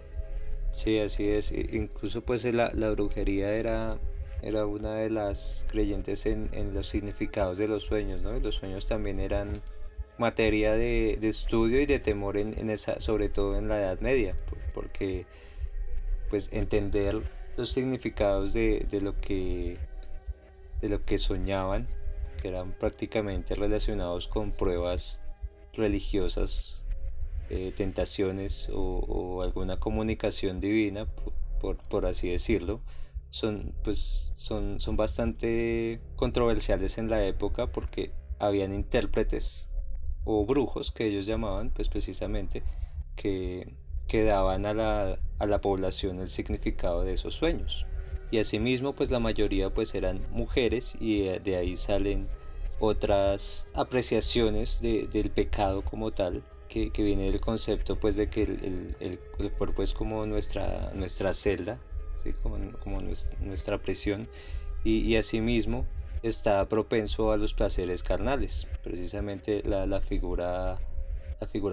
C: Sí, así es. Incluso pues la brujería era una de las creyentes en los significados de los sueños, ¿no? Y los sueños también eran materia de estudio y de temor sobre todo en la Edad Media, porque pues entender los significados de lo que soñaban, que eran prácticamente relacionados con pruebas religiosas, tentaciones o alguna comunicación divina, por así decirlo, son bastante controversiales en la época porque habían intérpretes o brujos que ellos llamaban, pues precisamente, que, que daban a la población el significado de esos sueños. Y asimismo, pues la mayoría pues eran mujeres y de ahí salen otras apreciaciones del pecado como tal, que viene del concepto pues de que el cuerpo es como nuestra celda, ¿sí? Como nuestra prisión y asimismo está propenso a los placeres carnales. Precisamente la figura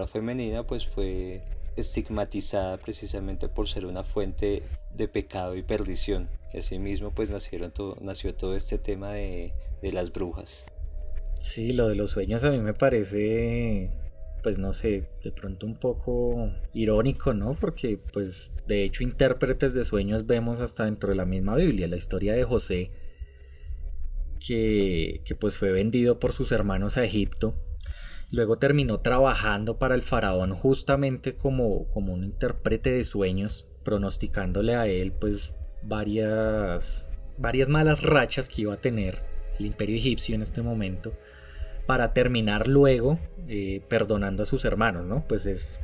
C: femenina pues fue estigmatizada precisamente por ser una fuente de pecado y perdición. Y asimismo pues nació todo este tema de las brujas.
B: Sí, lo de los sueños a mí me parece, pues no sé, de pronto un poco irónico, ¿no? Porque pues de hecho intérpretes de sueños vemos hasta dentro de la misma Biblia, la historia de José, que pues fue vendido por sus hermanos a Egipto. Luego terminó trabajando para el faraón justamente como un intérprete de sueños, pronosticándole a él pues varias malas rachas que iba a tener el imperio egipcio en este momento, para terminar luego perdonando a sus hermanos, ¿no? Pues es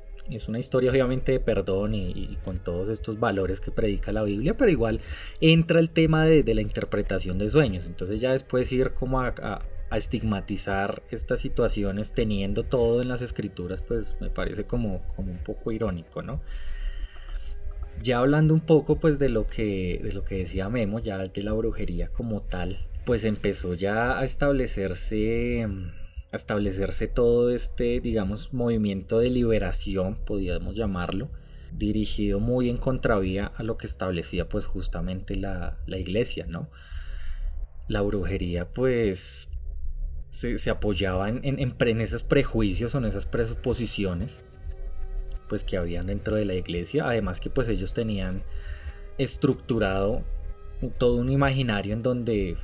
B: una historia obviamente de perdón y con todos estos valores que predica la Biblia, pero igual entra el tema de la interpretación de sueños. Entonces ya después ir como a estigmatizar estas situaciones teniendo todo en las escrituras, pues me parece como un poco irónico, ¿no? Ya hablando un poco pues de lo que decía Memo, ya de la brujería como tal, pues empezó ya a establecerse todo este, digamos, movimiento de liberación, podríamos llamarlo, dirigido muy en contravía a lo que establecía pues justamente la iglesia, ¿no? la brujería pues se apoyaba en esos prejuicios o en esas presuposiciones pues que habían dentro de la iglesia, además que pues ellos tenían estructurado todo un imaginario en donde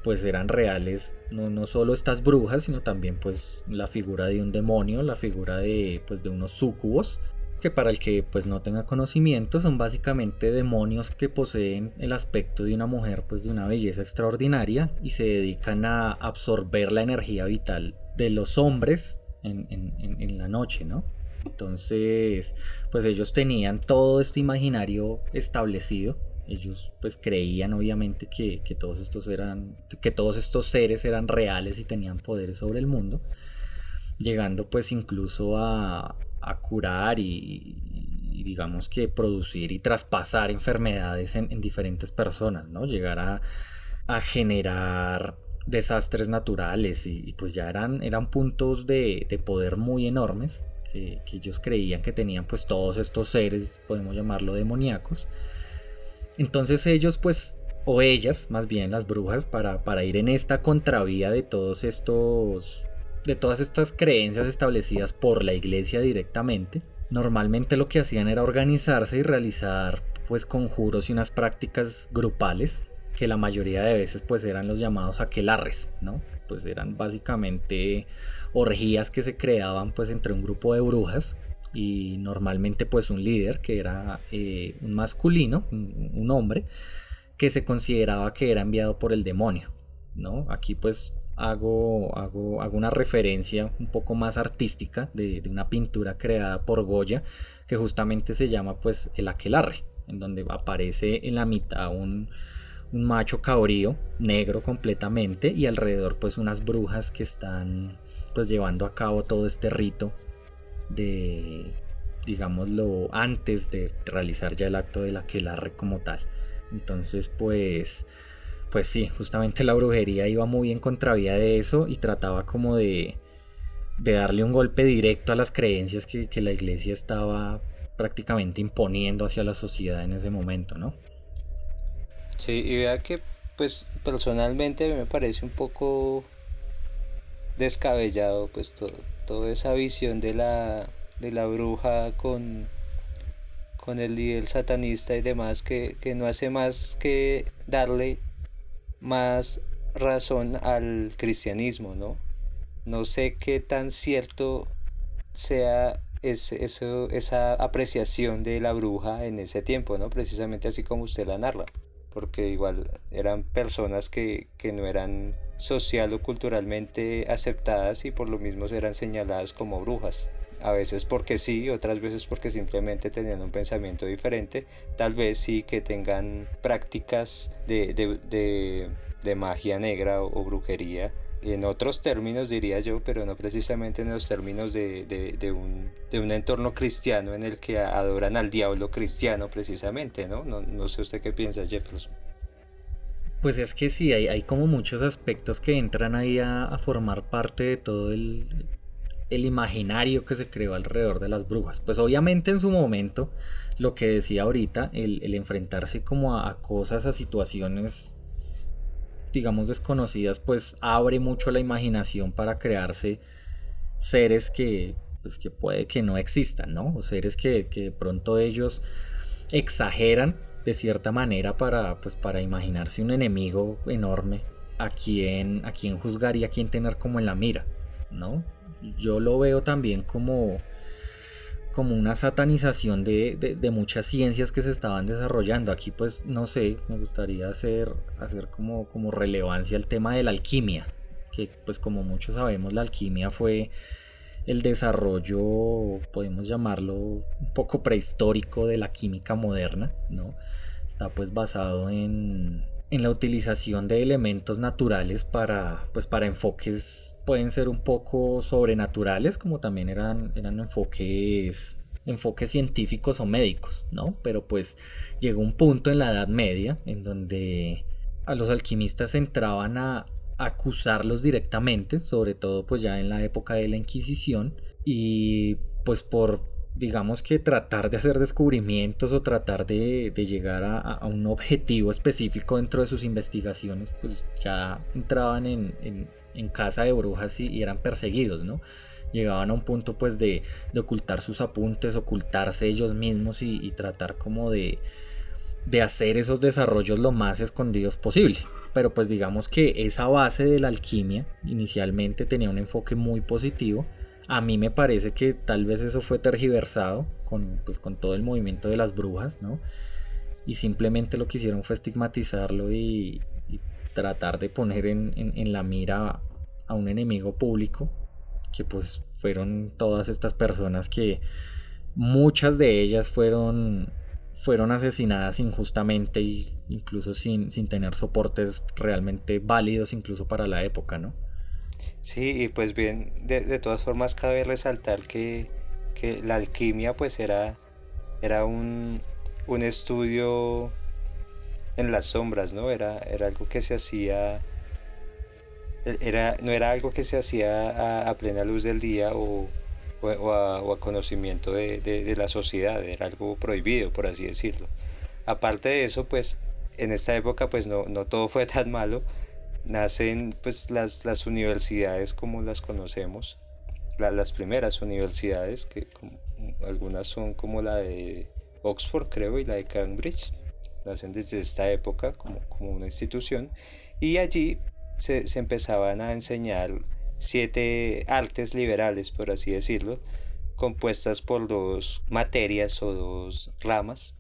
B: pues eran reales no solo estas brujas, sino también pues la figura de un demonio, la figura de pues de unos súcubos, que para el que pues no tenga conocimiento son básicamente demonios que poseen el aspecto de una mujer pues de una belleza extraordinaria y se dedican a absorber la energía vital de los hombres en la noche, ¿no? Entonces pues ellos tenían todo este imaginario establecido. Ellos pues creían obviamente que todos estos seres eran reales y tenían poderes sobre el mundo, llegando pues incluso a curar y digamos que producir y traspasar enfermedades en diferentes personas, ¿no? Llegar a generar desastres naturales y pues ya eran puntos de poder muy enormes que ellos creían que tenían pues todos estos seres, podemos llamarlo demoníacos. Entonces ellos pues, o ellas más bien las brujas, para ir en esta contravía de todas estas creencias establecidas por la iglesia directamente, normalmente lo que hacían era organizarse y realizar pues conjuros y unas prácticas grupales que la mayoría de veces pues eran los llamados aquelarres, ¿no? Pues eran básicamente orgías que se creaban pues entre un grupo de brujas y normalmente pues un líder que era un masculino, un hombre que se consideraba que era enviado por el demonio, ¿no? Aquí pues hago una referencia un poco más artística de una pintura creada por Goya que justamente se llama pues el aquelarre, en donde aparece en la mitad un macho cabrío negro completamente y alrededor pues unas brujas que están pues llevando a cabo todo este rito de, digámoslo, antes de realizar ya el acto del aquelarre como tal. Entonces pues sí, justamente la brujería iba muy en contravía de eso y trataba como de darle un golpe directo a las creencias que la iglesia estaba prácticamente imponiendo hacia la sociedad en ese momento, ¿no?
C: Sí, y vea que pues personalmente a mí me parece un poco descabellado pues toda esa visión de la bruja con el líder satanista y demás que no hace más que darle más razón al cristianismo, ¿no? No sé qué tan cierto sea esa apreciación de la bruja en ese tiempo, ¿no? Precisamente así como usted la narra, porque igual eran personas que no eran social o culturalmente aceptadas y por lo mismo eran señaladas como brujas. A veces porque sí, otras veces porque simplemente tenían un pensamiento diferente, tal vez sí que tengan prácticas de magia negra o brujería, en otros términos diría yo, pero no precisamente en los términos de un entorno cristiano en el que adoran al diablo cristiano precisamente, ¿no? No sé usted qué piensa, Jefferson.
B: Pues es que sí, hay como muchos aspectos que entran ahí a formar parte de todo el imaginario que se creó alrededor de las brujas. Pues obviamente en su momento, lo que decía ahorita, el enfrentarse como a cosas, a situaciones, digamos, desconocidas, pues abre mucho la imaginación para crearse seres pues, que puede que no existan, ¿no? O seres que de pronto ellos exageran de cierta manera pues, para imaginarse un enemigo enorme a quien juzgar y a quien tener como en la mira, ¿no? Yo lo veo también como una satanización de muchas ciencias que se estaban desarrollando. Aquí pues no sé, me gustaría hacer como relevancia el tema de la alquimia, que pues como muchos sabemos la alquimia fue el desarrollo, podemos llamarlo un poco prehistórico de la química moderna, ¿no? Está pues basado en la utilización de elementos naturales para enfoques pueden ser un poco sobrenaturales, como también eran enfoques científicos o médicos, ¿no? Pero pues llegó un punto en la Edad Media en donde a los alquimistas entraban a acusarlos directamente, sobre todo pues ya en la época de la Inquisición, y pues por digamos que tratar de hacer descubrimientos o tratar de llegar a un objetivo específico dentro de sus investigaciones, pues ya entraban en casa de brujas y eran perseguidos, ¿no? Llegaban a un punto pues de ocultar sus apuntes, ocultarse ellos mismos y tratar como de hacer esos desarrollos lo más escondidos posible. Pero pues digamos que esa base de la alquimia inicialmente tenía un enfoque muy positivo. A mí me parece que tal vez eso fue tergiversado pues, con todo el movimiento de las brujas, ¿no? Y simplemente lo que hicieron fue estigmatizarlo y tratar de poner en la mira a un enemigo público, que pues fueron todas estas personas que muchas de ellas fueron asesinadas injustamente y incluso sin tener soportes realmente válidos incluso para la época, ¿no?
C: Sí, y pues bien, de todas formas cabe resaltar que la alquimia pues era un estudio en las sombras, ¿no? Era algo que se hacía, no era algo que se hacía a plena luz del día o a conocimiento de la sociedad, era algo prohibido, por así decirlo. Aparte de eso, pues en esta época pues no todo fue tan malo. Nacen pues las universidades como las conocemos, las primeras universidades, algunas son como la de Oxford, creo, y la de Cambridge. Nacen desde esta época como una institución, y allí se empezaban a enseñar 7 artes liberales, por así decirlo, compuestas por 2 materias o 2 ramas.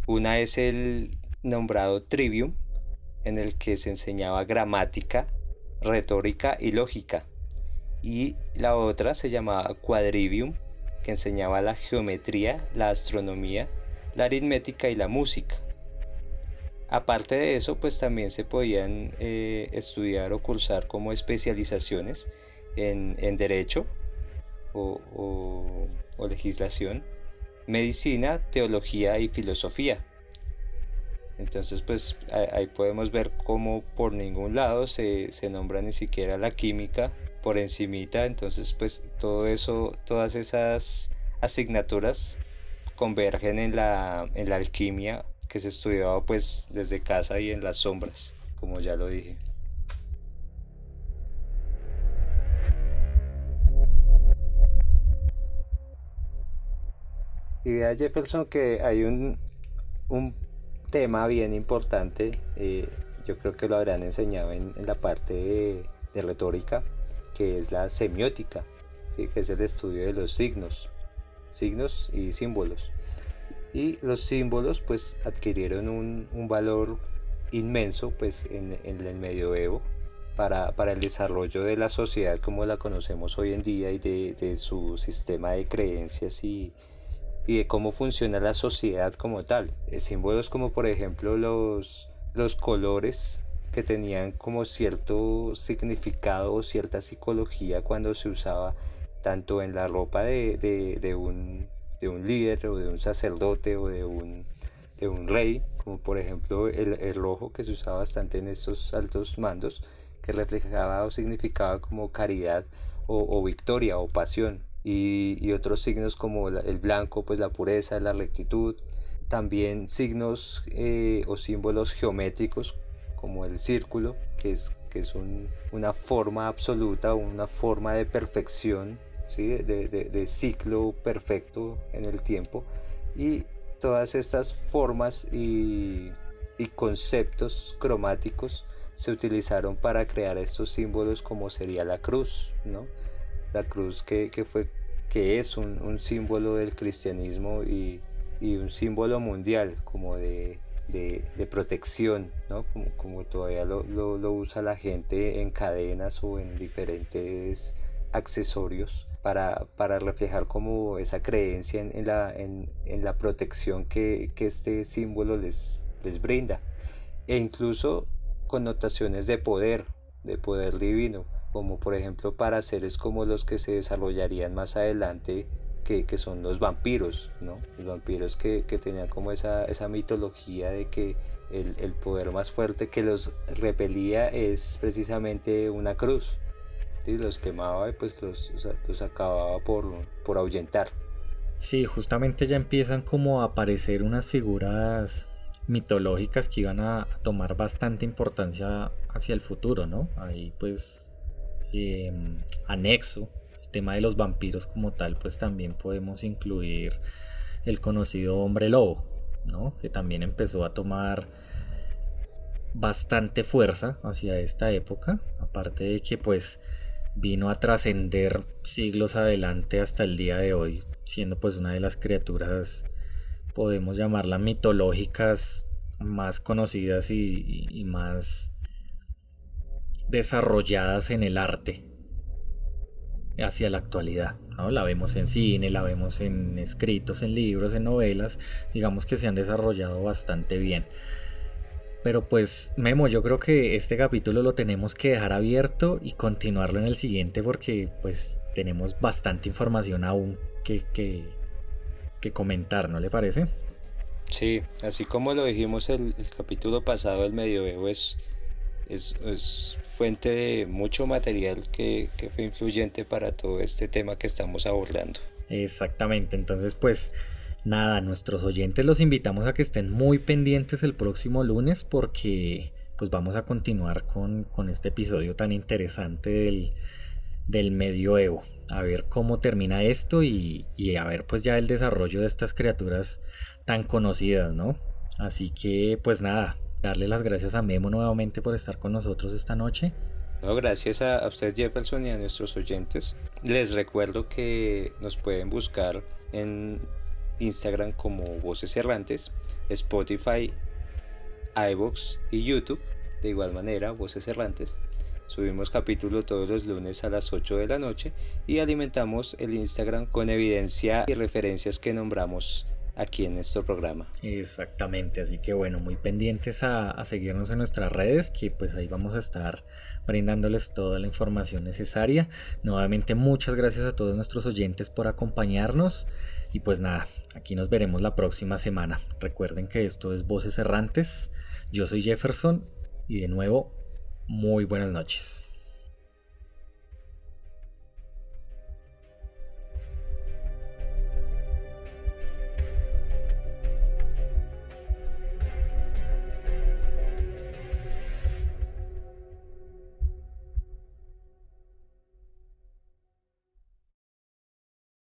C: Una es el nombrado trivium, en el que se enseñaba gramática, retórica y lógica. Y la otra se llamaba quadrivium, que enseñaba la geometría, la astronomía, la aritmética y la música. Aparte de eso, pues también se podían estudiar o cursar como especializaciones en derecho o legislación, medicina, teología y filosofía. Entonces pues ahí podemos ver cómo por ningún lado se nombra ni siquiera la química por encimita. Entonces pues todo eso, todas esas asignaturas convergen en la alquimia que se estudiaba pues desde casa y en las sombras, como ya lo dije. Y vea Jefferson que hay un tema bien importante, yo creo que lo habrán enseñado en la parte de retórica, que es la semiótica, ¿sí? Que es el estudio de los signos y símbolos. Y los símbolos pues adquirieron un valor inmenso pues en el medioevo para el desarrollo de la sociedad como la conocemos hoy en día y de su sistema de creencias y de cómo funciona la sociedad como tal. Símbolos como por ejemplo los colores que tenían como cierto significado o cierta psicología cuando se usaba tanto en la ropa de un líder o de un sacerdote o de un rey, como por ejemplo el rojo que se usaba bastante en estos altos mandos, que reflejaba o significaba como caridad o victoria o pasión. Y otros signos como el blanco, pues la pureza, la rectitud. También signos o símbolos geométricos como el círculo, que es una forma absoluta, una forma de perfección, ¿sí? de ciclo perfecto en el tiempo. Y todas estas formas y conceptos cromáticos se utilizaron para crear estos símbolos como sería la cruz, ¿no? La cruz que es un símbolo del cristianismo y un símbolo mundial como de protección, ¿no? Como todavía lo usa la gente en cadenas o en diferentes accesorios para reflejar como esa creencia en la protección que este símbolo les brinda, e incluso connotaciones de poder divino, como por ejemplo para seres como los que se desarrollarían más adelante, que son los vampiros, ¿no? Los vampiros que tenían como esa mitología de que el poder más fuerte que los repelía es precisamente una cruz, ¿sí? Los quemaba y pues los acababa por ahuyentar.
B: Sí, justamente ya empiezan como a aparecer unas figuras mitológicas que iban a tomar bastante importancia hacia el futuro, ¿no? Ahí pues anexo, el tema de los vampiros como tal, pues también podemos incluir el conocido hombre lobo, ¿no? Que también empezó a tomar bastante fuerza hacia esta época, aparte de que pues vino a trascender siglos adelante hasta el día de hoy, siendo pues una de las criaturas, podemos llamarlas mitológicas más conocidas y más desarrolladas en el arte hacia la actualidad, ¿no? La vemos en cine, la vemos en escritos, en libros, en novelas, digamos que se han desarrollado bastante bien. Pero pues Memo, yo creo que este capítulo lo tenemos que dejar abierto y continuarlo en el siguiente porque pues tenemos bastante información aún que comentar, ¿no le parece?
C: Sí, así como lo dijimos el capítulo pasado, el medioevo es fuente de mucho material que fue influyente para todo este tema que estamos abordando.
B: Exactamente, entonces pues nada, nuestros oyentes los invitamos a que estén muy pendientes el próximo lunes porque pues vamos a continuar con este episodio tan interesante del medioevo. A ver cómo termina esto y a ver pues ya el desarrollo de estas criaturas tan conocidas, ¿no? Así que pues nada, darle las gracias a Memo nuevamente por estar con nosotros esta noche.
C: No, gracias a usted Jefferson y a nuestros oyentes. Les recuerdo que nos pueden buscar en Instagram como Voces Errantes, Spotify, iVoox y YouTube. De igual manera, Voces Errantes. Subimos capítulo todos los lunes a las 8 de la noche y alimentamos el Instagram con evidencia y referencias que nombramos aquí en nuestro programa.
B: Exactamente, así que bueno, muy pendientes a seguirnos en nuestras redes, que pues ahí vamos a estar brindándoles toda la información necesaria. Nuevamente muchas gracias a todos nuestros oyentes por acompañarnos y pues nada, aquí nos veremos la próxima semana. Recuerden que esto es Voces Errantes, yo soy Jefferson y de nuevo, muy buenas noches.